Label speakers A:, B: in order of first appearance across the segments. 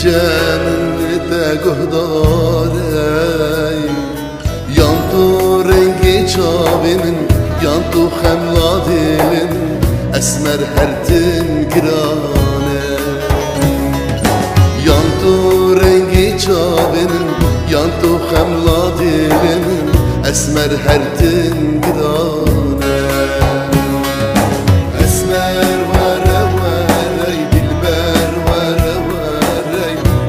A: جنن گهداری یان تو رنگی چاویمن یان تو خملا دیلن اسمر هرتن گرانه یان تو رنگی چاویمن یان تو خملا دیلن اسمر هرتن گرانه اسمر وره وره دلبر وره وره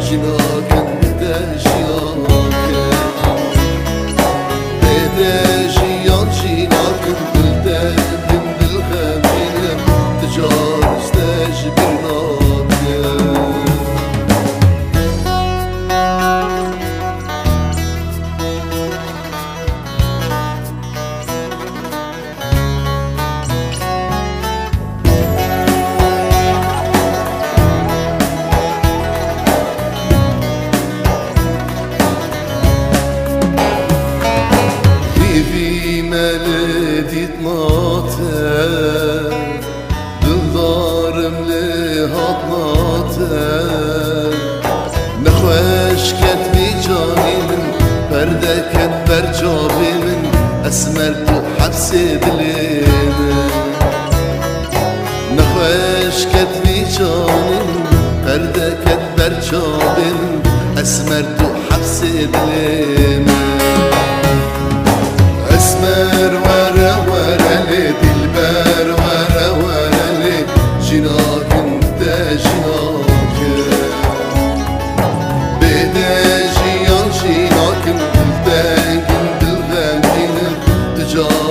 A: جناکن بده جیاکن بده جیان جناکن دلده دل خمینم تجارسته جبرناکن ملديت ماتر دلدارم لهات ماتر نخوش كتبي جاني من پرده كت برجابي من اسمر تو حبس دلي من نخوش كتبي جاني من پرده كت برجابي من اسمر تو حبس دلي من اسمر ورا ورا لي دلبر ورا ورا لي جناكن ده جناكن بده جيان جناكن دلدن دلدن تجار